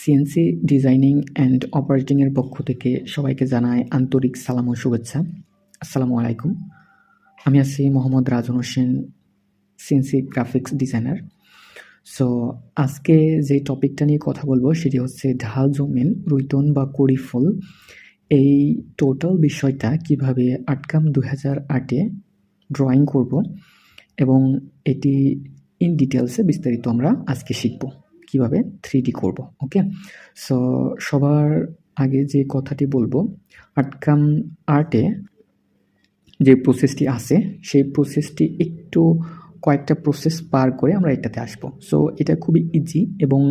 CNC designing and অপারেটিংয়ের পক্ষ থেকে সবাইকে জানাই আন্তরিক সালাম ও শুভেচ্ছা। আসসালামু আলাইকুম। আমি আছি Mohammad Rajan Hossain, CNC graphics designer. So আজকে যে টপিকটা নিয়ে কথা বলবো সেটি হচ্ছে ঢাল জমিন, রুইতন বা কড়ি ফুল। এই টোটাল বিষয়টা কিভাবে আর্টকাম 2008-এ ড্রয়িং করব এবং এটি ইন ডিটেলসে বিস্তারিত আমরা আজকে শিখব কিভাবে 3D করব। ওকে, সো সবার আগে যে কথাটি বলবো, আর্টকাম আর্টে যে প্রসেসটি আছে সেই প্রসেসটি একটু কয়েকটা প্রসেস পার করে আমরা এটাতে আসব। সো এটা খুবই ইজি এবং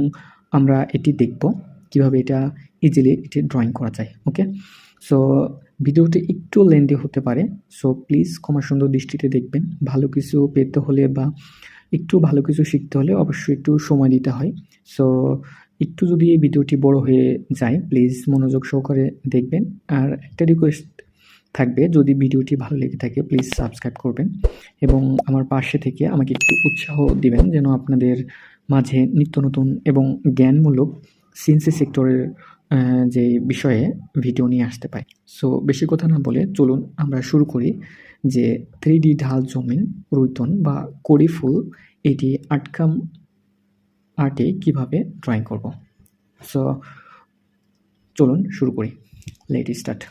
আমরা এটি দেখব কিভাবে এটা ইজিলি এটি ড্রয়িং করা যায়। ওকে, সো ভিডিওটি একটু লেন্দি হতে পারে, সো প্লিজ ক্ষমা সুন্দর দৃষ্টিতে দেখবেন। ভালো কিছু পেতে হলে বা একটু ভালো কিছু শিখতে হলে অবশ্যই একটু সময় দিতে হয়। সো একটু যদি এই ভিডিওটি বড় হয়ে যায় প্লিজ মনোযোগ সহকারে দেখবেন। আর একটা রিকোয়েস্ট থাকবে, যদি ভিডিওটি ভালো লেগে থাকে প্লিজ সাবস্ক্রাইব করবেন এবং আমার পাশে থেকে আমাকে একটু উৎসাহ দিবেন যেন আপনাদের মাঝে নিত্য নতুন এবং জ্ঞানমূলক সিএনসি সেক্টরের যে বিষয়ে ভিডিও নিয়ে আসতে পারি। সো বেশি কথা না বলে চলুন আমরা শুরু করি যে 3D ঢাল জমিন, রুইতন বা কড়ি ফুল এটি আর্টকাম আর্টে কিভাবে ড্রয়িং করব। সো চলুন শুরু করি, let start.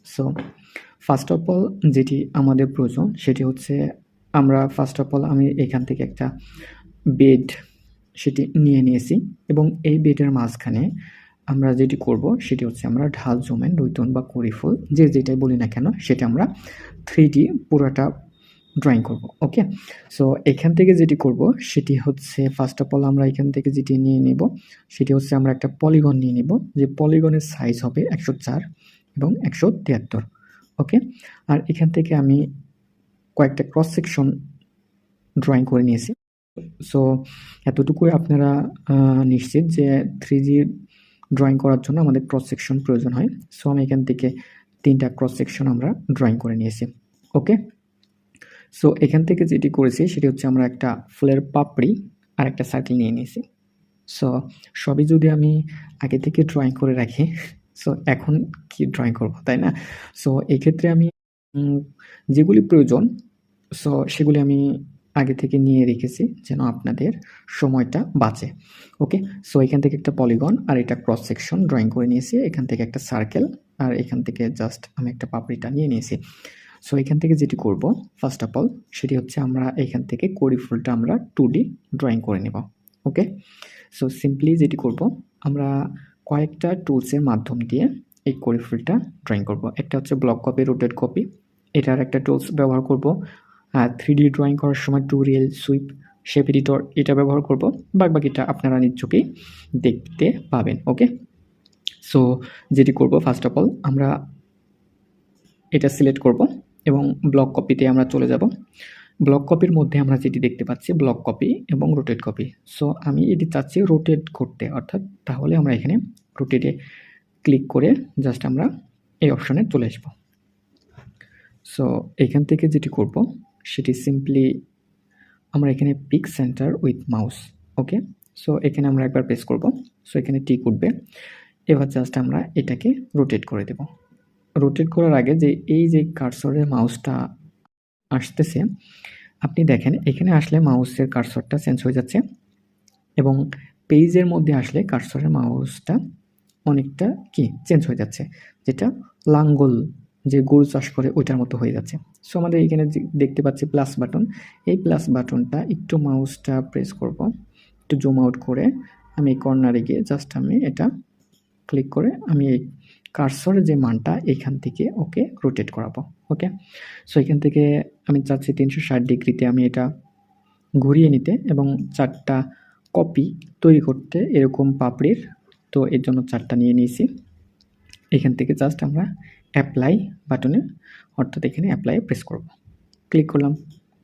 So first of all যেটি আমাদের প্রয়োজন সেটি হচ্ছে আমি এখান থেকে একটা বেড সেটি নিয়ে নিয়েছি এবং এই বেডের মাঝখানে আমরা যেটি করব সেটি হচ্ছে আমরা ঢাল জমিন, রুইতন বা কড়ি ফুল যেটাই বলি না কেন সেটা আমরা 3D পুরোটা ড্রয়িং করব। ওকে, সো এখান থেকে যেটি করব সেটি হচ্ছে ফার্স্ট অফ অল আমরা এখান থেকে যেটি নিয়ে নেব সেটি হচ্ছে আমরা একটা পলিগন নিয়ে নেব, যে পলিগনের সাইজ হবে 104 এবং 173। ওকে, আর এখান থেকে আমি কয়েকটা ক্রস সেকশন ড্রয়িং করে নিয়েছি। সো এতটুকুই আপনারা নিশ্চিত যে 3D ড্রয়িং করার জন্য আমাদের ক্রস সেকশন প্রয়োজন হয়। সো আমি এখান থেকে 3টা ক্রস সেকশন আমরা ড্রয়িং করে নিয়েছি। ওকে, সো এখান থেকে যেটি করেছি সেটি হচ্ছে আমরা একটা ফুলের পাপড়ি আর একটা সার্কেল নিয়ে নিয়েছি। সো সবই যদি আমি আগে থেকে ড্রয়িং করে রাখি, সো এখন কি ড্রয়িং করব, তাই না? সো এক্ষেত্রে আমি যেগুলি প্রয়োজন সো সেগুলি আমি আগে থেকে নিয়ে রেখেছি যেন আপনাদের সময়টা বাঁচে। ওকে, সো এখান থেকে একটা পলিগন আর এটা ক্রস সেকশন ড্রয়িং করে নিয়েছি, এখান থেকে একটা সার্কেল আর এখান থেকে জাস্ট আমি একটা পাপড়িটা নিয়ে নিয়েছি। সো এখান থেকে যেটি করব ফার্স্ট অফ অল সেটি হচ্ছে আমরা এখান থেকে কড়ি ফুলটা আমরা 2D ড্রয়িং করে নেব। ওকে, সো সিম্পলি যেটি করব আমরা কয়েকটা টুলসের মাধ্যম দিয়ে এই কড়ি ফুলটা ড্রয়িং করব। একটা হচ্ছে ব্লক কপি, রোটেট কপি, এটার একটা টুলস ব্যবহার করব। 3D ড্রয়িং করার সময় টুরিয়াল, সুইপ, শেপ এডিটর এটা ব্যবহার করব। বাকিটা আপনারা নিজ চোখেই দেখতে পাবেন। ওকে, সো যেটি করব ফার্স্ট অফ অল আমরা এটা সিলেক্ট করব এবং ব্লক কপিতে আমরা চলে যাব। ব্লক কপির মধ্যে আমরা যেটি দেখতে পাচ্ছি ব্লক কপি এবং রোটেট কপি। সো আমি এটি চাচ্ছি রোটেট করতে, অর্থাৎ তাহলে আমরা এখানে রোটেটে ক্লিক করে জাস্ট আমরা এই অপশনে চলে আসব। সো এখান থেকে যেটি করব সেটি সিম্পলি আমরা এখানে pick centre with mouse. Okay, so এখানে আমরা একবার প্রেস করব, সো এখানে টিক উঠবে। এবার জাস্ট আমরা এটাকে রোটেট করে দেব। রোটেট করার আগে এই যে কার্সরের মাউসটা আসতেছে আপনি দেখেন এখানে আসলে মাউসের কার্সরটা চেঞ্জ হয়ে যাচ্ছে এবং পেজের মধ্যে আসলে কার্সরের মাউসটা অনেকটা চেঞ্জ হয়ে যাচ্ছে, যেটা লাঙ্গল যে গরু চাষ করে ওইটার মতো হয়ে যাচ্ছে। সো আমাদের এখানে দেখতে পাচ্ছি প্লাস বাটন, এই প্লাস বাটনটা একটু মাউসটা প্রেস করব, একটু জুম আউট করে আমি এই কর্নারে গিয়ে জাস্ট আমি এটা ক্লিক করে আমি এই কার্সরের যে মানটা এখান থেকে ওকে রোটেট করাবো। ওকে, সো এখান থেকে আমি চাচ্ছি 360 ডিগ্রিতে আমি এটা ঘুরিয়ে নিতে এবং 4টা কপি তৈরি করতে এরকম পাপড়ির। তো এর জন্য 4টা নিয়ে নিয়েছি। এখান থেকে জাস্ট আমরা অ্যাপ্লাই বাটনে, অর্থাৎ এখানে অ্যাপ্লাই প্রেস করব, ক্লিক করলাম।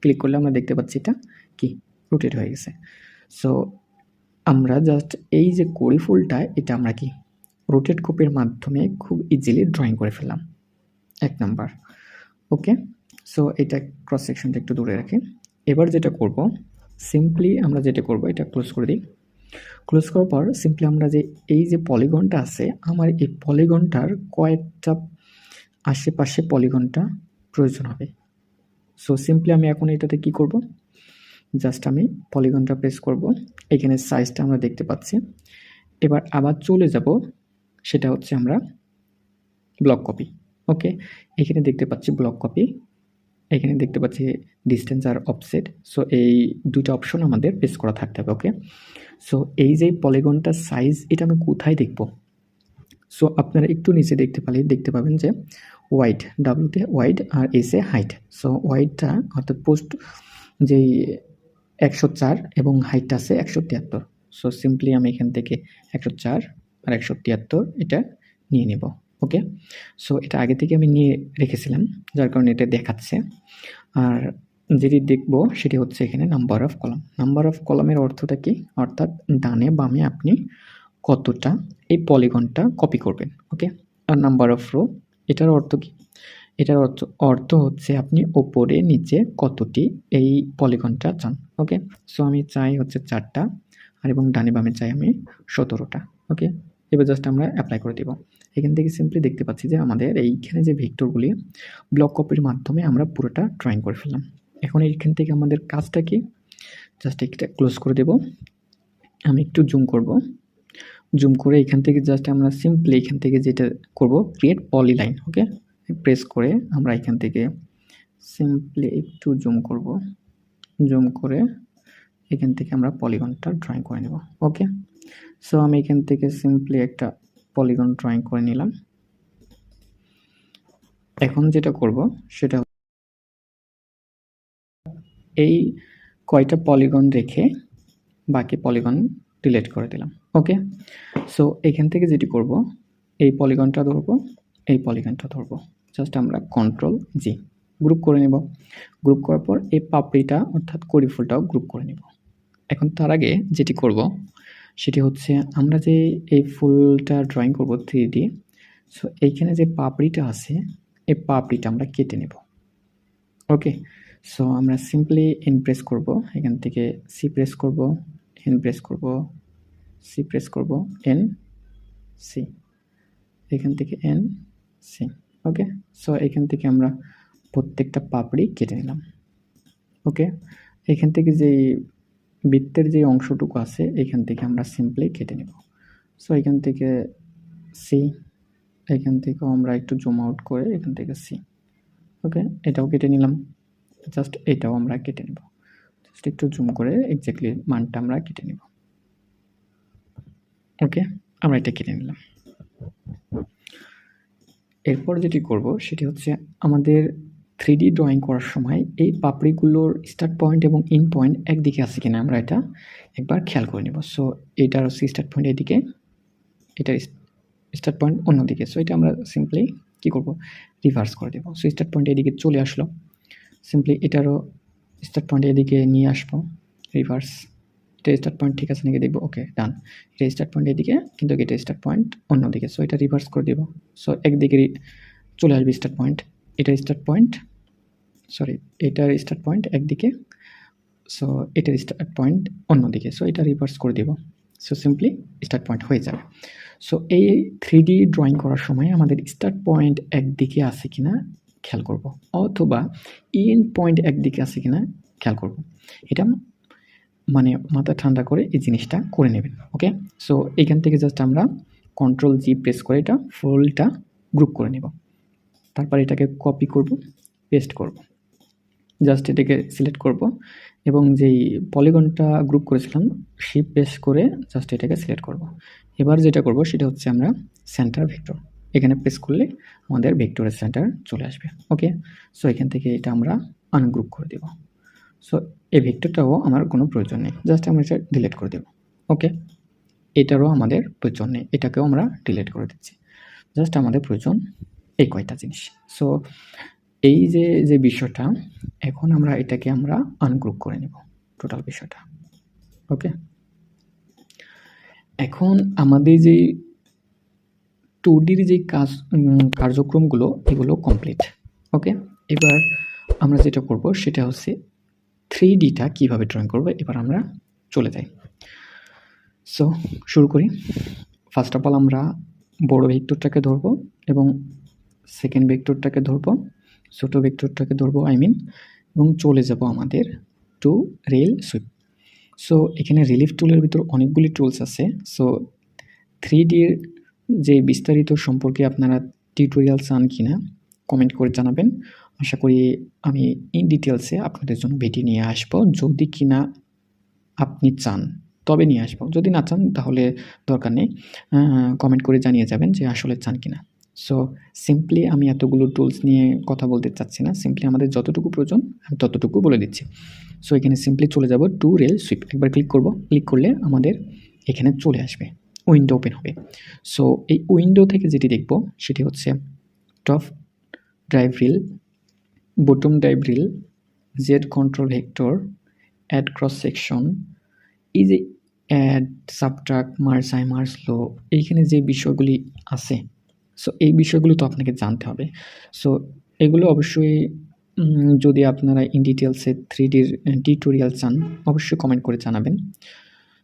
ক্লিক করলে আমরা দেখতে পাচ্ছি এটা রোটেট হয়ে গেছে। সো আমরা জাস্ট এই যে কড়ি ফুলটা এটা আমরা রোটেট কপির মাধ্যমে খুব ইজিলি ড্রয়িং করে ফেললাম, 1 নাম্বার। ওকে, সো এটা ক্রস সেকশনটা একটু দূরে রাখি। এবার যেটা করব সিম্পলি আমরা যেটা করব এটা ক্লোজ করে দিই। ক্লোজ করার পর সিম্পলি আমরা যে এই যে পলিগনটা আছে, আমার এই পলিগনটার কয়েকটা আশেপাশে পলিগনটা প্রয়োজন হবে। সো সিম্পলি আমি এখন এটাতে কি করব, জাস্ট আমি পলিগনটা প্রেস করব, এখানে সাইজটা আমরা দেখতে পাচ্ছি। এবার আবার চলে যাব, সেটা হচ্ছে আমরা ব্লক কপি। ওকে, এখানে দেখতে পাচ্ছি ব্লক কপি, এখানে দেখতে পাচ্ছি ডিস্টেন্স আর অফসেট। সো এই দুটো অপশন আমাদের প্রেস করা থাকতে হবে। ওকে, সো এই যে পলিগনটার সাইজ, এটা আমি কোথায় দেখব? সো আপনারা একটু নিচে দেখতে পাবেন যে ওয়াইড, ডাব্লুতে ওয়াইড আর এসে হাইট। সো ওয়াইডটা অর্থাৎ পোস্ট যেই 104 এবং হাইটটা আছে 173। সো সিম্পলি আমি এখান থেকে 104 আর 173 এটা নিয়ে নেব। ওকে, সো এটা আগে থেকে আমি নিয়ে রেখেছিলাম, যার কারণে এটা দেখাচ্ছে। আর যেটি দেখব সেটি হচ্ছে এখানে number of column. Number of কলামের অর্থটা কি? অর্থাৎ ডানে বামে আপনি কতটা এই পলিগনটা কপি করবেন। ওকে, আর নাম্বার অফ রো, এটার অর্থ কি? এটার অর্থ হচ্ছে আপনি ওপরে নিচে কতটি এই পলিগনটা চান। ওকে, সো আমি চাই হচ্ছে 4টা, আর এবং ডানে বামে চাই আমি 17টা। ওকে, এবার জাস্ট আমরা অ্যাপ্লাই করে দেব। এখান থেকে সিম্পলি দেখতে পাচ্ছি যে আমাদের এইখানে যে ভেক্টরগুলি ব্লক কপির মাধ্যমে আমরা পুরোটা ড্রয়িং করে ফেললাম। এখন এইখান থেকে আমাদের কাজটা কি? জাস্ট এটা ক্লোজ করে দেব। আমি একটু জুম করব, জুম করে এখান থেকে জাস্ট আমরা সিম্পলি এখান থেকে যেটা করব, ক্রিয়েট পলিলাইন। ওকে, প্রেস করে আমরা এখান থেকে সিম্পলি একটু জুম করব, জুম করে এখান থেকে আমরা পলিগনটা ড্রয়িং করে নেব। ওকে, সো আমি এখান থেকে সিম্পলি একটা পলিগন ড্রয়িং করে নিলাম। এখন যেটা করব সেটা এই কয়টা পলিগন রেখে বাকি পলিগন ডিলিট করে দিলাম। ওকে, সো এখান থেকে যেটি করব, এই পলিগনটা ধরবো, এই পলিগনটা ধরবো, জাস্ট আমরা কন্ট্রোল জি গ্রুপ করে নেব। গ্রুপ করার পর এই পাপড়িটা অর্থাৎ কড়ি ফুলটাও গ্রুপ করে নেব। এখন তার আগে যেটি করব সেটি হচ্ছে আমরা যে এই ফুলটা ড্রয়িং করব 3D, সো এইখানে যে পাপড়িটা আছে এই পাপড়িটা আমরা কেটে নেব। ওকে, সো আমরা সিম্পলি এন প্রেস করব, এখান থেকে সি প্রেস করব, এন প্রেস করব, সি প্রেস করব, এন সি, এখান থেকে এন সি। ওকে, সো এখান থেকে আমরা প্রত্যেকটা পাপড়ি কেটে নিলাম। ওকে, এখান থেকে যে বৃত্তের যে অংশটুকু আছে এখান থেকে আমরা সিম্পলি কেটে নেব। সো এখান থেকে সি, এখান থেকেও আমরা একটু জুম আউট করে এখান থেকে সি। ওকে, এটাও কেটে নিলাম, জাস্ট এটাও আমরা কেটে নেব, জাস্ট একটু জুম করে এক্স্যাক্টলি মানটা আমরা কেটে নেব। ওকে, আমরা এটা কেটে নিলাম। এরপর যেটি করব সেটি হচ্ছে আমাদের 3D ড্রয়িং করার সময় এই পাপড়িগুলোর স্টার্ট পয়েন্ট এবং ইন পয়েন্ট একদিকে আছে কিনা আমরা এটা একবার খেয়াল করে নেব। সো এটার হচ্ছে স্টার্ট পয়েন্ট এদিকে, এটার স্টার্ট পয়েন্ট অন্যদিকে। সো এটা আমরা সিম্পলি কী করব, রিভার্স করে দেবো। সো স্টার্ট পয়েন্ট এদিকে চলে আসলো, সিম্পলি এটারও স্টার্ট পয়েন্ট এদিকে নিয়ে আসবো, রিভার্স। এটা স্টার্ট পয়েন্ট ঠিক আছে নাকি দেখবো। ওকে, ডান। এটা স্টার্ট পয়েন্ট এদিকে, কিন্তু এটা স্টার্ট পয়েন্ট অন্যদিকে। সো এটা রিভার্স করে দেবো। সো একদিকে চলে আসবে স্টার্ট পয়েন্ট, এটা স্টার্ট পয়েন্ট, সরি এটার স্টার্ট পয়েন্ট একদিকে, সো এটার স্টার্ট পয়েন্ট অন্যদিকে। সো এটা রিভার্স করে দেবো, সো সিম্পলি স্টার্ট পয়েন্ট হয়ে যাবে। সো এই 3D ড্রয়িং করার সময় আমাদের স্টার্ট পয়েন্ট একদিকে আছে কিনা খেয়াল করব, অথবা এন্ড পয়েন্ট একদিকে আছে কিনা খেয়াল করব। এটা মানে মাথা ঠান্ডা করে এই জিনিসটা করে নেবেন। ওকে, সো এইখান থেকে জাস্ট আমরা কন্ট্রোল জি প্রেস করে এটা ফুলটা গ্রুপ করে নেব। তারপর এটাকে কপি করব, পেস্ট করব, জাস্ট এটাকে সিলেক্ট করব এবং যেই পলিগনটা গ্রুপ করেছিলাম শিপ পেস্ট করে জাস্ট এটাকে সিলেক্ট করব। এবার যেটা করব সেটা হচ্ছে আমরা সেন্টার ভেক্টর, এখানে প্রেস করলে আমাদের ভেক্টরের সেন্টার চলে আসবে। ওকে, সো এখান থেকে এটা আমরা আনগ্রুপ করে দেব। সো এই ভেক্টরটাও আমার কোনো প্রয়োজন নেই, জাস্ট আমরা এটা ডিলিট করে দেব। ওকে, এটারও আমাদের প্রয়োজন নেই, এটাকেও আমরা ডিলিট করে দিচ্ছি। জাস্ট আমাদের প্রয়োজন এই কয়টা জিনিস। সো এই যে বিষয়টা, এখন আমরা এটাকে আমরা আনগ্রুপ করে নেব টোটাল বিষয়টা। ওকে, এখন আমাদের যে 2Dর যে কার্যক্রমগুলো এগুলো কমপ্লিট। ওকে, এবার আমরা যেটা করব সেটা হচ্ছে 3Dটা কীভাবে ড্রয়িং করব। এবার আমরা চলে যাই। সো শুরু করি। ফার্স্ট অফ অল আমরা বড় ভেক্টরটাকে ধরব এবং সেকেন্ড ভেক্টরটাকে ধরব, ছোট ভেক্টরটাকে ধরব এবং চলে যাব আমাদের টু রেল সুইপ। সো এখানে রিলিফ টুলের ভিতর অনেকগুলি টুলস আছে। সো 3Dর যে বিস্তারিত সম্পর্কে আপনারা টিউটোরিয়াল চান কিনা কমেন্ট করে জানাবেন। আশা করি আমি ইন ডিটেলসে আপনাদের জন্য ভিডিও নিয়ে আসবো। যদি কিনা আপনি চান তবে নিয়ে আসবো, যদি না চান তাহলে দরকার নেই, কমেন্ট করে জানিয়ে যাবেন যে আসলে চান কিনা। সো সিম্পলি আমি এতগুলো টুলস নিয়ে কথা বলতে চাচ্ছি না, সিম্পলি আমাদের যতটুকু প্রয়োজন আমি ততটুকু বলে দিচ্ছি। সো এখানে সিম্পলি চলে যাব টু রেল সুইপ, একবার ক্লিক করব, ক্লিক করলে আমাদের এখানে চলে আসবে, উইন্ডো ওপেন হবে। সো এই উইন্ডো থেকে যেটি দেখব সেটি হচ্ছে top drive rail, bottom drive rail, Z control vector, add cross section, এই যে add, subtract, merge high, merge low, এইখানে যে বিষয়গুলি আছে, সো এই বিষয়গুলো তো আপনাকে জানতে হবে। সো এগুলো অবশ্যই যদি আপনারা ইন ডিটেলসে 3Dর টিউটোরিয়াল চান অবশ্যই কমেন্ট করে জানাবেন।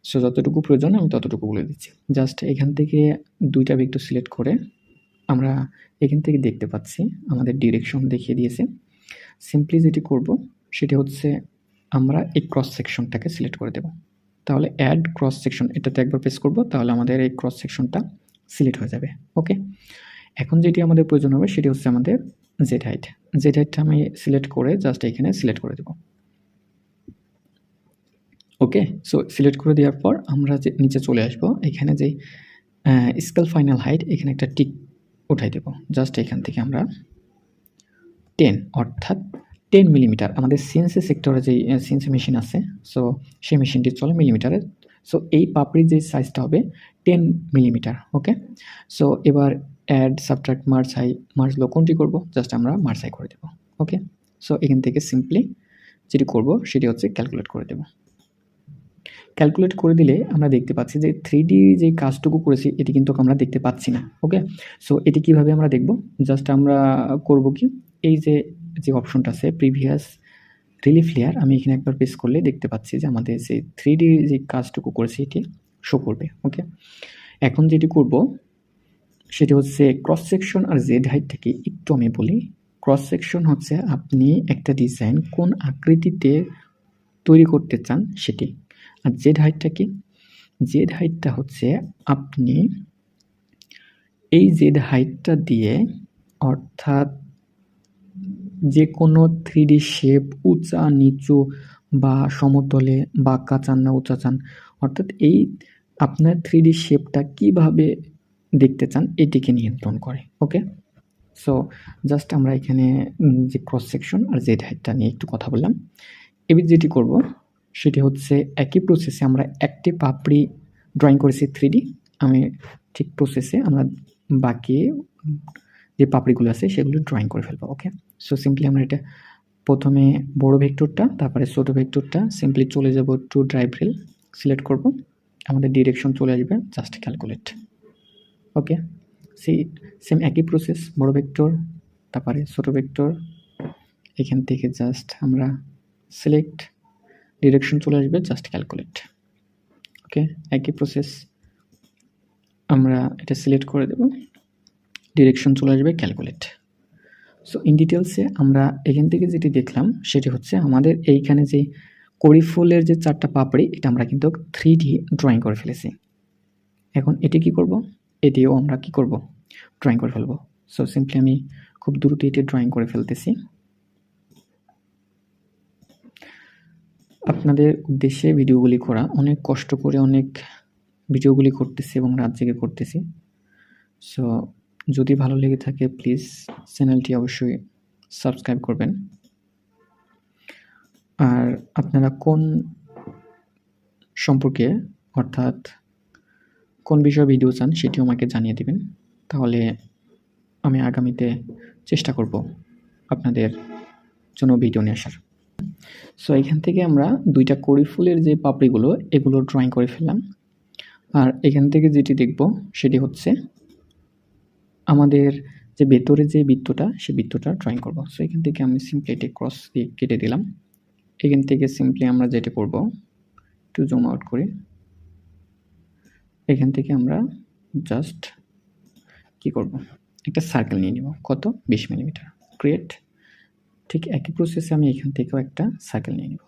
সো যতটুকু প্রয়োজন আমি ততটুকু বলে দিচ্ছি। জাস্ট এখান থেকে 2টা ভেক্টর সিলেক্ট করে আমরা এখান থেকে দেখতে পাচ্ছি আমাদের ডিরেকশন দেখিয়ে দিয়েছে। সিম্পলি যেটি করব সেটি হচ্ছে আমরা এই ক্রস সেকশনটাকে সিলেক্ট করে দেব। তাহলে অ্যাড ক্রস সেকশন এটাতে একবার প্রেস করব, তাহলে আমাদের এই ক্রস সেকশনটা সিলেক্ট হয়ে যাবে। ওকে, এখন যেটি আমাদের প্রয়োজন হবে সেটি হচ্ছে আমাদের জেড হাইট। জেড হাইটটা আমি সিলেক্ট করে জাস্ট এখানে সিলেক্ট করে দেব। ওকে, সো সিলেক্ট করে দেওয়ার পর আমরা যে নিচে চলে আসব, এখানে যে স্কেল ফাইনাল হাইট এখানে একটা টিক উঠাই দেব। জাস্ট এখান থেকে আমরা 10 অর্থাৎ 10 মিলিমিটার, আমাদের সিএনসি সেক্টরে যে সিএনসি মেশিন আছে, সো সেই মেশিনটি চলে মিলিমিটারে। সো এই পাপড়ির যে সাইজটা হবে 10 মিলিমিটার। ওকে, সো এবার add, subtract, merge high, merge low কোনটি করব? জাস্ট আমরা মার্জ হাই করে দেব। ওকে, সো এখান থেকে সিম্পলি যেটি করব সেটি হচ্ছে ক্যালকুলেট করে দেব। ক্যালকুলেট করে দিলে আমরা দেখতে পাচ্ছি যে 3D যে কাজটুকু করেছি এটি কিন্তু আমরা দেখতে পাচ্ছি না। ওকে, সো এটি কিভাবে আমরা দেখব? জাস্ট আমরা করব কি, এই যে অপশনটা আছে প্রিভিয়াস রিলিফ লেয়ার, আমি এখানে একবার প্রেস করলে দেখতে পাচ্ছি যে আমাদের যে 3D যে কাজটুকু করেছি এটি শো করবে। ওকে, এখন যেটি করব সেটি হচ্ছে ক্রস সেকশন আর জেড হাইট থেকে একটু আমি বলি। ক্রস সেকশন হচ্ছে আপনি একটা ডিজাইন কোন আকৃতিতে তৈরি করতে চান সেটি। আর জেড হাইটটা কি? জেড হাইটটা হচ্ছে আপনি এই জেড হাইটটা দিয়ে, অর্থাৎ যে কোনো 3D শেপ উঁচা নিচু বা সমতলে বাঁকা চান না উঁচা চান, অর্থাৎ এই আপনার 3D শেপটা কিভাবে দেখতে চান এটিকে নিয়ন্ত্রণ করে। ওকে, সো জাস্ট আমরা এখানে যে ক্রস সেকশন আর জেড হাইটটা নিয়ে একটু কথা বললাম। এবার যেটি করব সেটি হচ্ছে একই প্রসেসে আমরা একটি পাপড়ি ড্রয়িং করেছি 3D, আমি ঠিক প্রসেসে আমরা বাকি যে পাপড়িগুলো আছে সেগুলো ড্রয়িং করে ফেলবো। ওকে, সো সিম্পলি আমরা এটা প্রথমে বড় ভেক্টরটা, তারপরে ছোট ভেক্টরটা, সিম্পলি চলে যাব টু ড্রাইভ রেল, সিলেক্ট করব, আমাদের ডিরেকশন চলে আসবে, জাস্ট ক্যালকুলেট। ওকে, সেম একই প্রসেস, বড় ভেক্টর তারপরে ছোট ভেক্টর, এখান থেকে জাস্ট আমরা সিলেক্ট, ডিরেকশন চলে আসবে, জাস্ট ক্যালকুলেট। ওকে, একই প্রসেস, আমরা এটা সিলেক্ট করে দেব, ডিরেকশন চলে আসবে, ক্যালকুলেট। সো ইন ডিটেলসে আমরা এখান থেকে যেটি দেখলাম সেটি হচ্ছে আমাদের এইখানে যে কড়ি ফুলের যে 4টা পাপড়ি এটা আমরা কিন্তু 3D ড্রয়িং করে ফেলেছি। এখন এটি কি করব? এটিও আমরা কি করব? ড্রয়িং করে ফেলব। সো সিম্পলি আমি খুব দ্রুত এটি ড্রয়িং করে ফেলতেছি। আপনাদের উদ্দেশ্যে ভিডিওগুলি করা, অনেক কষ্ট করে অনেক ভিডিওগুলি করতেছি এবং রাত জেগে করতেছি। সো যদি ভালো লেগে থাকে প্লিজ চ্যানেলটি অবশ্যই সাবস্ক্রাইব করবেন। আর আপনারা কোন সম্পর্কে, অর্থাৎ কোন বিষয়ে ভিডিও চান সেটিও আমাকে জানিয়ে দিবেন, তাহলে আমি আগামীতে চেষ্টা করব আপনাদের জন্য ভিডিও নিয়ে আসার। সো এখান থেকে আমরা 2টা কড়ি ফুলের যে পাপড়িগুলো এগুলো ড্রয়িং করে ফেললাম। আর এখান থেকে যেটি দেখব সেটি হচ্ছে আমাদের যে ভেতরে যে বৃত্তটা সেই বৃত্তটা ড্রয়িং করব। সো এখান থেকে আমি সিম্পলি এটি ক্রস দিয়ে কেটে দিলাম। এখান থেকে সিম্পলি আমরা যেটা করব, একটু জুম আউট করি, এখান থেকে আমরা জাস্ট কি করব, একটা সার্কেল নিয়ে নিব, কত 20 মিলিমিটার, ক্রিয়েট। ঠিক একই প্রসেসে আমি এখান থেকেও একটা সার্কেল নিয়ে নিব,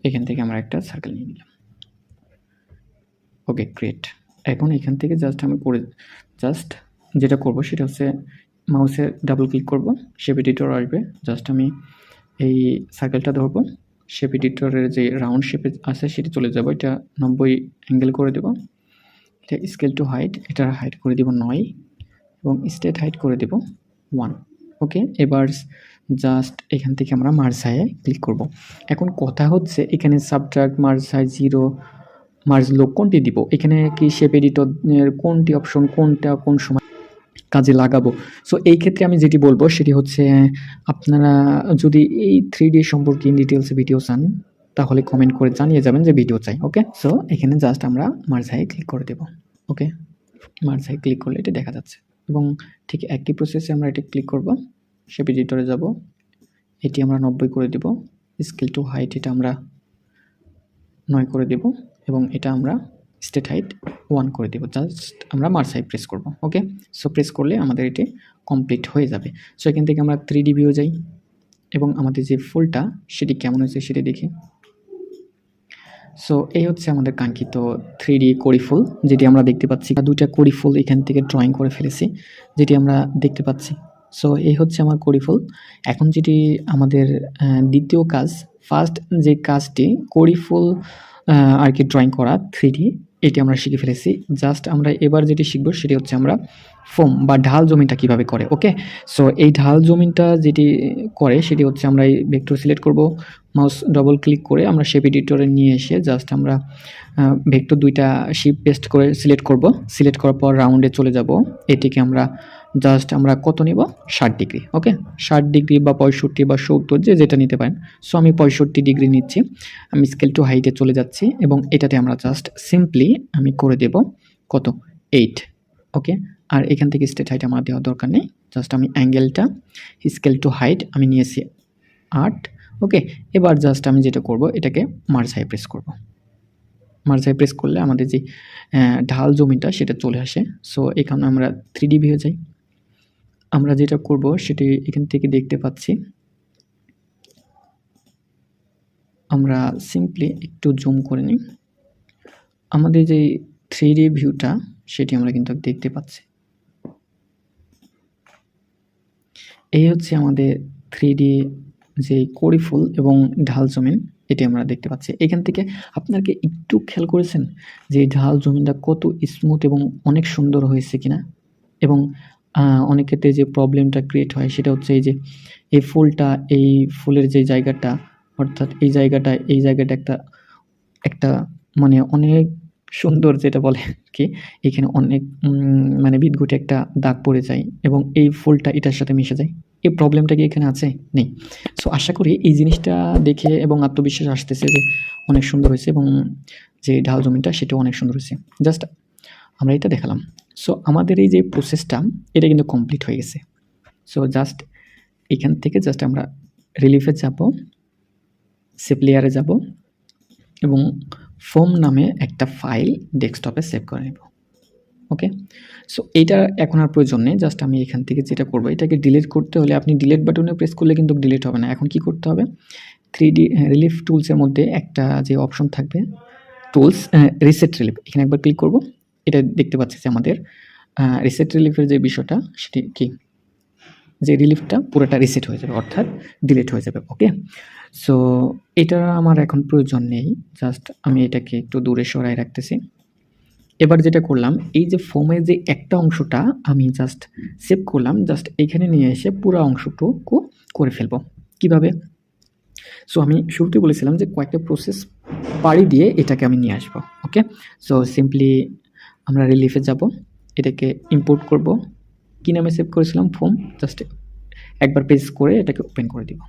এখান থেকে আমরা একটা সার্কেল নিয়ে নিলাম। ওকে, ক্রিয়েট। এখন এখান থেকে জাস্ট যেটা করব সেটা হচ্ছে মাউসে ডাবল ক্লিক করব, শেপ এডিটর আসবে, জাস্ট আমি এই সার্কেলটা ধরবো, শেপ এডিটরের যে রাউন্ড শেপে আছে সেটি চলে যাব, এটা 90 অ্যাঙ্গেল করে দেব, এটা স্কেল টু হাইট, এটার হাইট করে দেব 9 এবং স্টেট হাইট করে দেব 1। ওকে, এবার জাস্ট এখান থেকে আমরা মার্জায়ে ক্লিক করব। এখন কথা হচ্ছে এখানে সাবট্রাক্ট, মার্জাই, জিরো, মার্জ লো কোনটি দিব, এখানে কি শেপ এডিটরের কোনটি অপশন কোনটা কোন সময় কাজে লাগাবো। সো এই ক্ষেত্রে আমি যেটি বলবো সেটি হচ্ছে আপনারা যদি এই 3D সম্পর্কে ইন ডিটেলসে ভিডিও চান তাহলে কমেন্ট করে জানিয়ে যাবেন যে ভিডিও চাই। ওকে, সো এখানে জাস্ট আমরা মার্জাই ক্লিক করে দেব। ওকে, মার্জাই ক্লিক করলে এটা দেখা যাচ্ছে এবং ঠিক একই প্রসেসে আমরা এটা ক্লিক করব, শেপ এডিটরে যাব, এটি আমরা 90 করে দেব, স্কেল টু হাইট এটা আমরা 9 করে দেব এবং এটা আমরা স্টেট হাইট 1 করে দেব। জাস্ট আমরা মার্জাই প্রেস করব। ওকে, সো প্রেস করলে আমাদের এটি কমপ্লিট হয়ে যাবে। সো এখান থেকে আমরা 3D ভিউ যাই এবং আমাদের যে ফুলটা সেটি কেমন হয়েছে সেটি দেখি। সো এই হচ্ছে আমাদের কাঙ্ক্ষিত 3D কড়ি ফুল, যেটি আমরা দেখতে পাচ্ছি। দুইটা কড়ি ফুল এখান থেকে ড্রয়িং করে ফেলেছি, যেটি আমরা দেখতে পাচ্ছি। সো এই হচ্ছে আমার কড়ি ফুল। এখন যেটি আমাদের দ্বিতীয় কাজ, ফার্স্ট যে কাজটি কড়ি ফুল আর কি ড্রয়িং করা 3D, এটি আমরা শিখে ফেলেছি। জাস্ট আমরা এবার যেটি শিখব সেটি হচ্ছে আমরা ফোম বা ঢাল জমিনটা কিভাবে করে। ওকে, সো এই ঢাল জমিনটা যেটি করে সেটি হচ্ছে আমরা এই ভেক্টর সিলেক্ট করব, মাউস ডবল ক্লিক করে আমরা শেপ এডিটরে নিয়ে এসে জাস্ট আমরা ভেক্টর দুইটা শিপ পেস্ট করে সিলেক্ট করব, সিলেক্ট করার পর রাউন্ডে চলে যাব, এটিকে আমরা জাস্ট আমরা কত নিব, 60 ডিগ্রি। ওকে, 60 ডিগ্রি বা 65 বা 70 যে যেটা নিতে পারেন। সো আমি 65 ডিগ্রি নিচ্ছি, আমি স্কেল টু হাইটে চলে যাচ্ছি এবং এটাতে আমরা জাস্ট সিম্পলি আমি করে দেব কত, 8। ওকে, আর এখান থেকে স্টেট হাইট আমার দেওয়ার দরকার নেই, জাস্ট আমি অ্যাঙ্গেলটা স্কেল টু হাইট আমি নিয়েছি 8। ওকে, এবার জাস্ট আমি যেটা করব এটাকে মার্জাই প্রেস করব, মার্জাই প্রেস করলে আমাদের যে ঢাল জমিটা সেটা চলে আসে। সো এখানে আমরা 3D ভিউ যাই, আমরা যেটা করব সেটি এখান থেকে দেখতে পাচ্ছি, আমরা সিম্পলি একটু জুম করে নিই, আমাদের যে 3D ভিউটা সেটি আমরা কিন্তু দেখতে পাচ্ছি। এই হচ্ছে আমাদের 3D যে কড়ি ফুল এবং ঢাল জমিন, এটি আমরা দেখতে পাচ্ছি। এখান থেকে আপনাকে একটু খেয়াল করেছেন যে ঢাল জমিনটা কত স্মুথ এবং অনেক সুন্দর হয়েছে কিনা। এবং অনেক ক্ষেত্রে যে প্রবলেমটা ক্রিয়েট হয় সেটা হচ্ছে এই যে এই ফুলটা, এই ফুলের যে জায়গাটা, অর্থাৎ এই জায়গাটা একটা মানে অনেক সুন্দর যেটা বলে কি, এখানে অনেক মানে বিদঘুটে একটা দাগ পড়ে যায় এবং এই ফুলটা এটার সাথে মিশে যায়। এই প্রবলেমটা কি এখানে আছে? নেই। সো আশা করি এই জিনিসটা দেখে এবং আত্মবিশ্বাস আসতেছে যে অনেক সুন্দর হয়েছে এবং যে ঢাল জমিনটা সেটাও অনেক সুন্দর হয়েছে। জাস্ট আমরা এটা দেখালাম। সো আমাদের এই যে প্রসেসটা এটা কিন্তু কমপ্লিট হয়ে গেছে। সো জাস্ট এখান থেকে জাস্ট আমরা রিলিফে যাব, সেভ লেয়ারে যাব এবং ফোম নামে একটা ফাইল ডেস্কটপে সেভ করে নেব। ওকে, সো এইটা এখন আর প্রয়োজন নেই। জাস্ট আমি এখান থেকে যেটা করব, এটাকে ডিলিট করতে হলে আপনি ডিলিট বাটনে প্রেস করলে কিন্তু ডিলিট হবে না। এখন কি করতে হবে, 3D রিলিফ টুলসের মধ্যে একটা যে অপশন থাকবে টুলস, রিসেট রিলিফ, এখানে একবার ক্লিক করব। এটা দেখতে পাচ্ছি যে আমাদের রিসেট রিলিফের যে বিষয়টা সেটি কি, যে রিলিফটা পুরোটা রিসেট হয়ে যাবে, অর্থাৎ ডিলিট হয়ে যাবে। ওকে, সো এটা আমার এখন প্রয়োজন নেই, জাস্ট আমি এটাকে একটু দূরে সরাই রাখতেছি। এবার যেটা করলাম, এই যে ফোমের যে একটা অংশটা আমি জাস্ট সেভ করলাম, জাস্ট এখানে নিয়ে এসে পুরো অংশটুকু করে ফেলবো। কিভাবে? সো আমি শুরুতে বলেছিলাম যে কয়েকটা প্রসেস পাড়ি দিয়ে এটাকে আমি নিয়ে আসবো। ওকে, সো সিম্পলি আমরা রিলিফে যাব, এটাকে ইম্পোর্ট করব, কী নামে সেভ করেছিলাম, ফোম, জাস্ট একবার প্রেস করে এটাকে ওপেন করে দিব।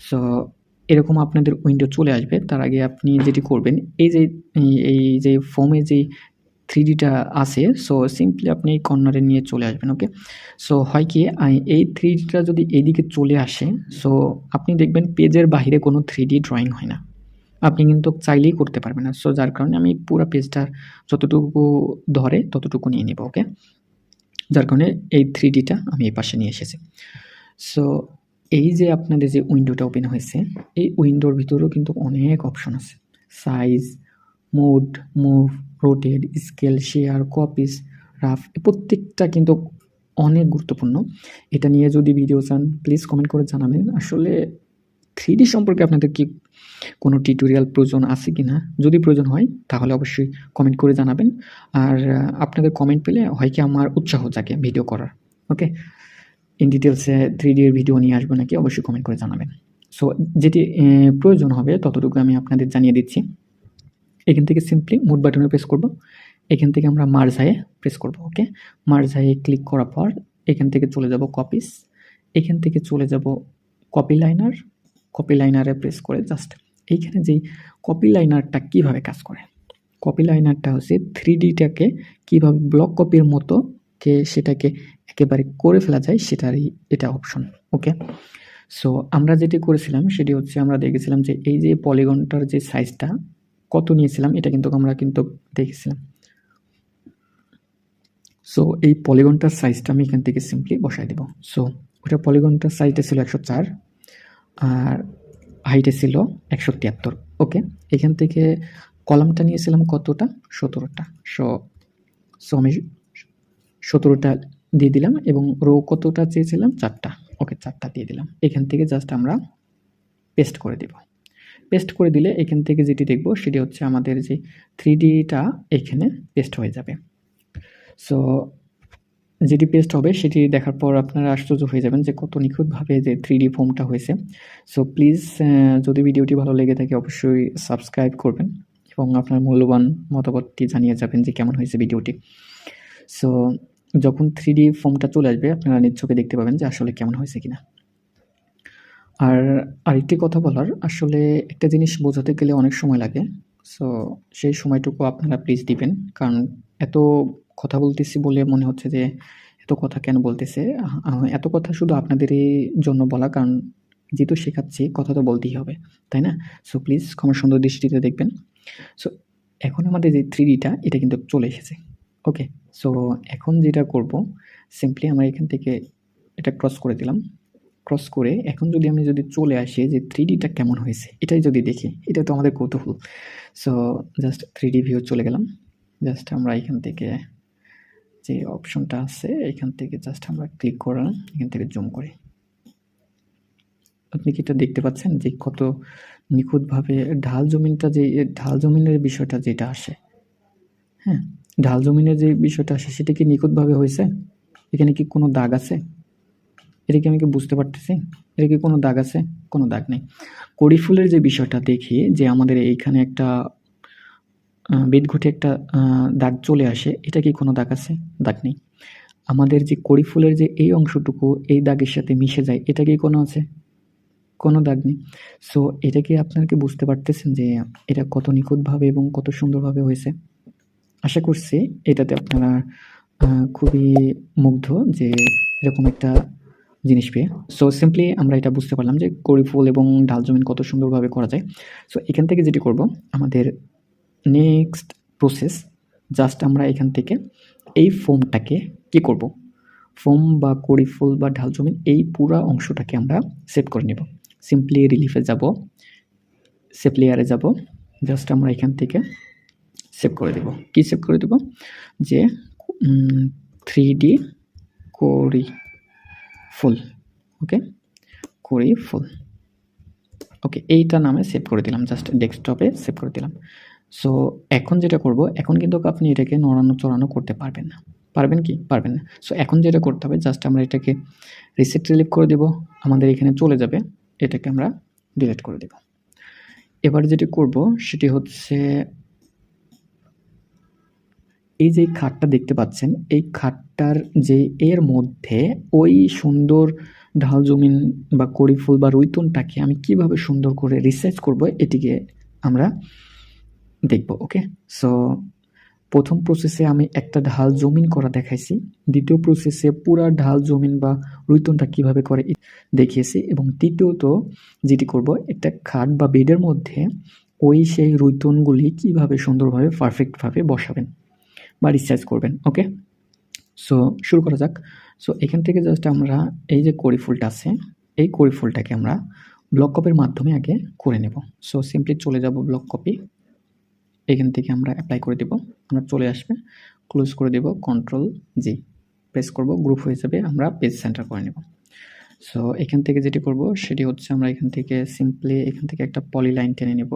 সো এরকম আপনাদের উইন্ডো চলে আসবে। তার আগে আপনি যেটি করবেন, এই যে ফোমে যে 3Dটা আছে, সো সিম্পলি আপনি এই কর্নারে নিয়ে চলে আসবেন। ওকে, সো হয় কি, এই 3Dটা যদি এইদিকে চলে আসে, সো আপনি দেখবেন পেজের বাহিরে কোনো 3D ড্রয়িং হয় না। আপনি কিন্তু চাইলেই করতে পারবেন না। সো যার কারণে আমি পুরা পেজটার যতটুকু ধরে ততটুকু নিয়ে নিব, ওকে? যার কারণে এই 3D টা আমি এই পাশে নিয়ে এসেছি। সো এই যে আপনাদের যে উইন্ডোটা ওপেন হয়েছে, এই উইন্ডোর ভিতরেও কিন্তু অনেক অপশন আছে। Size, move, rotate, scale, share, copies, rough, প্রত্যেকটা কিন্তু অনেক গুরুত্বপূর্ণ। এটা নিয়ে যদি ভিডিও চান প্লিজ কমেন্ট করে জানাবেন। আসলে 3D সম্পর্কে আপনাদের কি কোনো টিউটোরিয়াল প্রয়োজন আছে কিনা? যদি প্রয়োজন হয় তাহলে অবশ্যই কমেন্ট করে জানাবেন। আর আপনাদের কমেন্ট পেলে হয় কি আমার উৎসাহ জাগে ভিডিও করার, ওকে? ইন ডিটেইলসে 3D এর ভিডিও নিয়ে আসবো নাকি অবশ্যই কমেন্ট করে জানাবেন। সো যেটি প্রয়োজন হবে ততটুকু আমি আপনাদের জানিয়ে দিচ্ছি। এখান থেকে সিম্পলি মোড বাটনে প্রেস করব। এখান থেকে আমরা মার্জ হাইয়ে প্রেস করব, ওকে? মার্জ হাইয়ে ক্লিক করার পর এখান থেকে চলে যাব কপিস, এখান থেকে চলে যাব কপি লাইনার, কপি লাইনারে প্রেস করে জাস্ট এইখানে যেই কপি লাইনারটা কীভাবে কাজ করে, কপি লাইনারটা হচ্ছে 3Dটাকে কীভাবে ব্লক কপির মতো সেটাকে একেবারে করে ফেলা যায় সেটারই এটা অপশন, ওকে? সো আমরা যেটি করেছিলাম সেটি হচ্ছে আমরা দেখেছিলাম যে এই যে পলিগনটার যে সাইজটা কত নিয়েছিলাম এটা কিন্তু আমরা দেখেছিলাম। সো এই পলিগনটার সাইজটা আমি এখান থেকে সিম্পলি বসাই দেব। সো ওটা পলিগনটার সাইজটা ছিল 104 আর হাইটে ছিল 173, ওকে? এখান থেকে কলামটা নিয়েছিলাম কতটা, 17টা। সো আমি 17টা দিয়ে দিলাম এবং রো কতটা চেয়েছিলাম, 4টা, ওকে? 4টা দিয়ে দিলাম। এখান থেকে জাস্ট আমরা পেস্ট করে দেব। পেস্ট করে দিলে এখান থেকে যেটি দেখব সেটি হচ্ছে আমাদের যে 3Dটা এখানে পেস্ট হয়ে যাবে। সো যেটি পেস্ট হবে সেটি দেখার পর আপনারা আশ্চর্য হয়ে যাবেন যে কত নিখুঁতভাবে যে 3D ফর্মটা হয়েছে। সো প্লিজ যদি ভিডিওটি ভালো লেগে থাকে অবশ্যই সাবস্ক্রাইব করবেন এবং আপনার মূল্যবান মতামতটি জানিয়ে যাবেন যে কেমন হয়েছে ভিডিওটি। সো যখন 3D ফর্মটা চলে আসবে আপনারা নিজ চোখে দেখতে পাবেন যে আসলে কেমন হয়েছে কিনা। আর আরেকটি কথা বলার, আসলে একটা জিনিস বোঝাতে গেলে অনেক সময় লাগে। সো সেই সময়টুকু আপনারা প্লিজ দিবেন। কারণ এত কথা বলতেছি বলে মনে হচ্ছে যে এত কথা কেন বলতেছে? এত কথা শুধু আপনাদেরই জন্য বলা, কারণ যেহেতু শেখাচ্ছি কথা তো বলতেই হবে, তাই না? সো প্লিজ ক্ষমা সুন্দর দৃষ্টিতে দেখবেন। সো এখন আমাদের যে 3Dটা এটা কিন্তু চলে এসেছে, ওকে? সো এখন যেটা করব সিম্পলি আমরা এখান থেকে এটা ক্রস করে দিলাম। ক্রস করে এখন আমি যদি চলে আসি যে 3Dটা কেমন হয়েছে এটাই যদি দেখি, এটা তো আমাদের কৌতূহল। সো জাস্ট 3D ভিউ চলে গেলাম। জাস্ট আমরা এখান থেকে যে অপশনটা আছে এখান থেকে জাস্ট আমরা ক্লিক করলাম, এখান থেকে জুম করি। আপনি কি এটা দেখতে পাচ্ছেন যে কত নিখুঁতভাবে ঢাল জমিনের বিষয়টা যেটা আসে, হ্যাঁ? ঢাল জমিনের যে বিষয়টা আসে সেটা কি নিখুঁতভাবে হয়েছে? এখানে কি কোনো দাগ আছে? এটা কি আমি কি বুঝতে পারতেছি? এটা কি কোনো দাগ আছে? কোনো দাগ নেই। কড়ি ফুলের যে বিষয়টা দেখি যে আমাদের এইখানে একটা বেদঘটে একটা দাগ চলে আসে, এটা কি কোনো দাগ আছে? দাগ নেই। আমাদের যে কড়ি ফুলের যে এই অংশটুকু এই দাগের সাথে মিশে যায়, এটা কি কোনো আছে? কোনো দাগ নেই। সো এটা কি আপনারা কি বুঝতে পারতেছেন যে এটা কত নিখুঁতভাবে এবং কত সুন্দরভাবে হয়েছে? আশা করছি এটাতে আপনারা খুবই মুগ্ধ যে এরকম একটা জিনিস পেয়ে। সো সিম্পলি আমরা এটা বুঝতে পারলাম যে কড়ি ফুল এবং ঢাল জমিন কত সুন্দরভাবে করা যায়। সো এখান থেকে যেটি করব আমাদের নেক্সট প্রসেস, জাস্ট আমরা এখান থেকে এই ফোমটাকে কি করব, ফোম বা কড়ি ফুল বা ঢাল জমিন এই পুরা অংশটাকে আমরা সেভ করে নেব। সিম্পলি রিলিফে যাব, সেভ লেয়ারে যাব, জাস্ট আমরা এখান থেকে সেভ করে দেব। কি সেভ করে দেব? যে 3D কড়ি ফুল, ওকে? কড়ি ফুল, ওকে? এইটা নামে সেভ করে দিলাম, জাস্ট ডেস্কটপে সেভ করে দিলাম। সো এখন যেটা করব, এখন কিন্তু আপনি এটাকে নড়ানো চড়ানো করতে পারবেন না। পারবেন কি? পারবেন না। সো এখন যেটা করতে হবে জাস্ট আমরা এটাকে রিসেট রিলিভ করে দেব, আমাদের এখানে চলে যাবে, এটাকে আমরা ডিলিট করে দেব। এবার যেটি করব সেটি হচ্ছে এই যে খাটটা দেখতে পাচ্ছেন, এই খাটটার যে এর মধ্যে ওই সুন্দর ঢাল জমিন বা কড়ি ফুল বা রুইতনটাকে আমি কিভাবে সুন্দর করে রিসার্চ করব এটিকে আমরা দেখব, ওকে? সো প্রথম প্রসেসে আমি একটা ঢাল জমিন করা দেখাইছি, দ্বিতীয় প্রসেসে পুরা ঢাল জমিন বা রুইতনটা কিভাবে করে দেখিয়েছি এবং তৃতীয়ত যেটি করব একটা খাট বা বেডের মধ্যে সেই রুইতনগুলি কীভাবে সুন্দরভাবে পারফেক্টভাবে বসাবেন বা রিসার্চ করবেন। ওকে, সো শুরু করা যাক। সো এখান থেকে জাস্ট আমরা এই যে কড়ি ফুলটা আছে, এই কড়ি ফুলটাকে আমরা ব্লক কপির মাধ্যমে আগে করে নেব। সো সিম্পলি চলে যাব ব্লক কপি, এখান থেকে আমরা অ্যাপ্লাই করে দেব, আমরা চলে আসবে, ক্লোজ করে দেব, Ctrl+G প্রেস করব, গ্রুপ হয়ে যাবে, আমরা পেজ সেন্টার করে নেব। সো এখান থেকে যেটি করব সেটি হচ্ছে আমরা এখান থেকে সিম্পলি এখান থেকে একটা পলিলাইন টেনে নেব,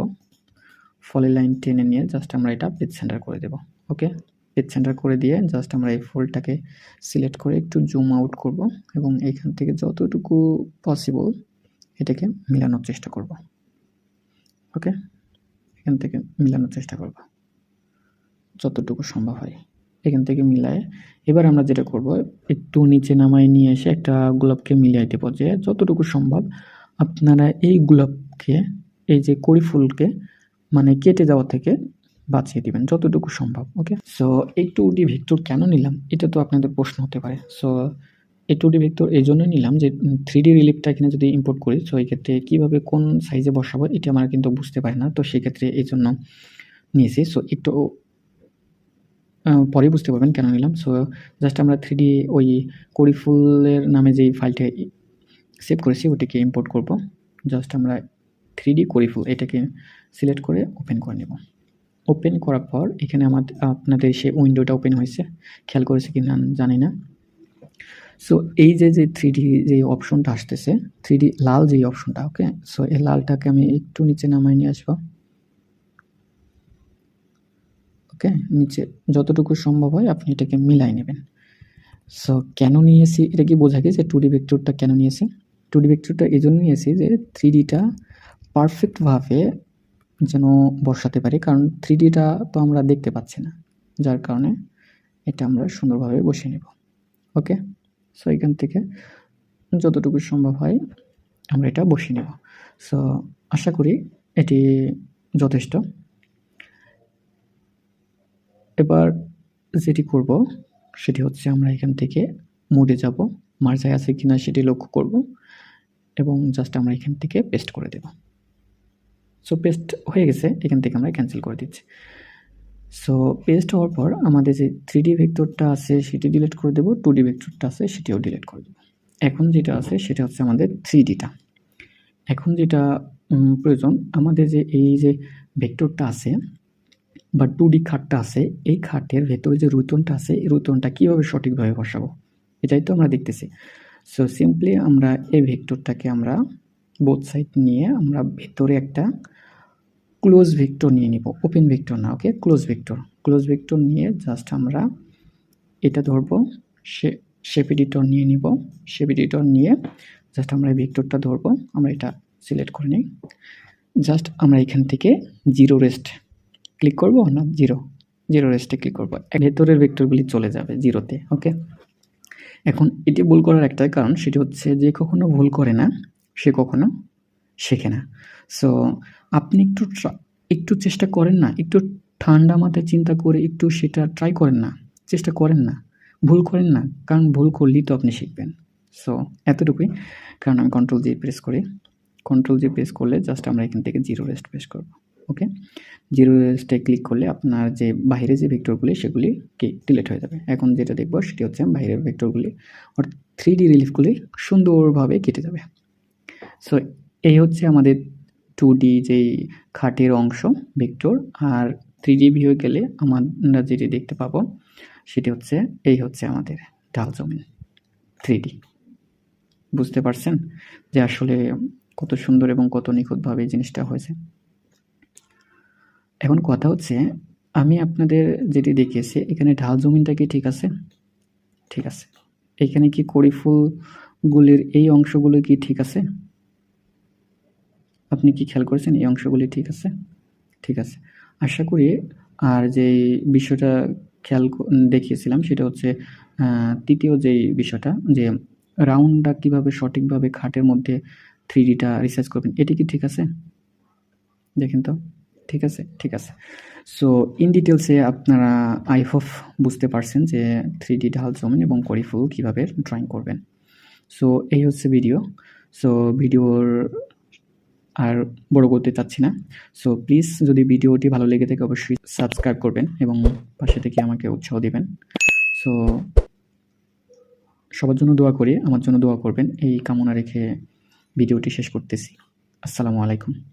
পলিলাইন টেনে নিয়ে জাস্ট আমরা এটা পেজ সেন্টার করে দেব। ওকে, পেজ সেন্টার করে দিয়ে জাস্ট আমরা এই ফুলটাকে সিলেক্ট করে একটু জুম আউট করব এবং এইখান থেকে যতটুকু পসিবল এটাকে মিলানোর চেষ্টা করব। ওকে, এখান থেকে মিলানোর চেষ্টা করব যতটুকু সম্ভব হয়, এখান থেকে মিলায় এবার আমরা যেটা করব একটু নিচে নামায় নিয়ে এসে একটা গোলাপকে মিলিয়ে দেব, যে যতটুকু সম্ভব আপনারা এই গোলাপকে, এই যে কড়ি ফুলকে মানে কেটে যাওয়া থেকে বাঁচিয়ে দিবেন যতটুকু সম্ভব। ওকে, সো এই 2D ভেক্টর কেন নিলাম এটা তো আপনাদের প্রশ্ন হতে পারে। সো এই 2D ভেক্টর এই জন্য নিলাম যে 3D রিলিফটা এখানে যদি ইম্পোর্ট করি, সো এই ক্ষেত্রে কীভাবে কোন সাইজে বসাবো এটা আমরা কিন্তু বুঝতে পারি না, তো সেক্ষেত্রে এই জন্য নিয়েছি। সো একটু পরে বুঝতে পারবেন কেন নিলাম। সো জাস্ট আমরা 3D ওই কড়ি ফুলের নামে যেই ফাইলটা সেভ করেছি ওটাকে ইম্পোর্ট করব। জাস্ট আমরা 3D কড়ি ফুল এটাকে সিলেক্ট করে ওপেন করে নেব। ওপেন করার পর এখানে আপনাদের সেই উইন্ডোটা ওপেন হয়েছে, খেয়াল করেছে কি না জানি না। সো এই যে 3D যে অপশনটা আসতেছে, 3D লাল যেই অপশনটা, ওকে, সো এই লালটাকে আমি একটু নিচে নামায় নিয়ে আসবো। ওকে, নিচে যতটুকু সম্ভব হয় আপনি এটাকে মিলাই নেবেন। সো কেন নিয়েছি এটা কি বোঝা গেছে 2D ভেক্টরটা কেন নিয়েছি? 2D ভেক্টরটা এই জন্য নিয়েছি যে 3Dটা পারফেক্টভাবে যেন বসাতে পারি, কারণ 3Dটা তো আমরা দেখতে পাচ্ছি না, যার কারণে এটা আমরা সুন্দরভাবে বসিয়ে নেব। ওকে, সো এখান থেকে যতটুকু সম্ভব হয় আমরা এটা বসিয়ে নেব। সো আশা করি এটি যথেষ্ট। এবার যেটি করব সেটি হচ্ছে আমরা এখান থেকে মোডে যাব, মার্জায় আছে কিনা সেটি লক্ষ্য করব এবং জাস্ট আমরা এখান থেকে পেস্ট করে দেব। সো পেস্ট হয়ে গেছে, এখান থেকে আমরা ক্যান্সেল করে দিচ্ছি। সো পেস্ট হওয়ার পর আমাদের যে 3D ভেক্টরটা আছে সেটি ডিলিট করে দেব, 2D ভেক্টরটা আছে সেটিও ডিলিট করে দেব। এখন যেটা আছে সেটা হচ্ছে আমাদের 3Dটা। এখন যেটা প্রয়োজন আমাদের যে এই যে ভেক্টরটা আছে বা 2D খাটটা আছে, এই খাটের ভেতরে যে রুইতনটা আছে এই রুইতনটা কীভাবে সঠিকভাবে বসাবো এটাই তো আমরা দেখতেছি। সো সিম্পলি আমরা এই ভেক্টরটাকে আমরা বোথ সাইড নিয়ে আমরা ভেতরে একটা ক্লোজ ভেক্টর নিয়ে নিব, ওপেন ভেক্টর না। ওকে, ক্লোজ ভেক্টর নিয়ে জাস্ট আমরা এটা ধরবো, শেপ এডিটর নিয়ে নিব, শেপ এডিটর নিয়ে জাস্ট আমরা এই ভেক্টরটা ধরবো, আমরা এটা সিলেক্ট করে নিই। জাস্ট আমরা এখান থেকে জিরো রেস্ট ক্লিক করব না, জিরো রেস্টে ক্লিক করব, ভেতরের ভেক্টরগুলি চলে যাবে জিরোতে। ওকে, এখন এটি ভুল করার একটাই কারণ, সেটি হচ্ছে যে কখনো ভুল করে না সে কখনো শেখে না। সো আপনি একটু চেষ্টা করেন না, একটু ঠান্ডা মাথায় চিন্তা করে একটু সেটা ট্রাই করেন না, চেষ্টা করেন না, ভুল করেন না, কারণ ভুল করলেই তো আপনি শিখবেন। সো এতটুকুই, কারণ আমি Ctrl+G প্রেস করি, Ctrl+G প্রেস করলে জাস্ট আমরা এখান থেকে জিরো রেস্ট প্রেস করব। ওকে, জিরো রেস্টে ক্লিক করলে আপনার যে বাইরে যে ভেক্টরগুলি সেগুলি ডিলিট হয়ে যাবে। এখন যেটা দেখব সেটি হচ্ছে বাইরের ভেক্টরগুলি অর্থাৎ 3D রিলিফগুলি সুন্দরভাবে কেটে যাবে। সো এই হচ্ছে আমাদের 2D যেই খাটের অংশ ভেক্টর, আর 3D ভিউ গেলে আমরা যেটি দেখতে পাবো সেটি হচ্ছে এই হচ্ছে আমাদের ঢাল জমিন 3D। বুঝতে পারছেন যে আসলে কত সুন্দর এবং কত নিখুঁতভাবে এই জিনিসটা হয়েছে। এখন কথা হচ্ছে আমি আপনাদের যেটি দেখিয়েছি এখানে ঢাল জমিনটা কি ঠিক আছে? ঠিক আছে। এখানে কি কড়ি ফুলগুলির এই অংশগুলো কি ঠিক আছে? আপনি কি খেয়াল করেছেন এই অংশগুলি ঠিক আছে? ঠিক আছে, আশা করি। আর যে বিষয়টা দেখিয়েছিলাম সেটা হচ্ছে তৃতীয় যেই বিষয়টা, যে রাউন্ডটা কিভাবে সঠিকভাবে খাটের মধ্যে 3Dটা রিসার্চ করবেন, এটি কি ঠিক আছে? দেখেন তো, ঠিক আছে? ঠিক আছে। সো ইন ডিটেলসে আপনারা আই হোপ বুঝতে পারছেন যে 3D ঢাল জমিন এবং কড়ি ফুল কীভাবে ড্রয়িং করবেন। সো এই হচ্ছে ভিডিও। সো ভিডিওর আর বড় করতে চাচ্ছি না। সো প্লিজ যদি ভিডিওটি ভালো লেগে থাকে অবশ্যই সাবস্ক্রাইব করবেন এবং পাশে থেকে আমাকে উৎসাহ দিবেন। সো সবার জন্য দোয়া করি, আমার জন্য দোয়া করবেন এই কামনা রেখে ভিডিওটি শেষ করতেছি। আসসালামু আলাইকুম।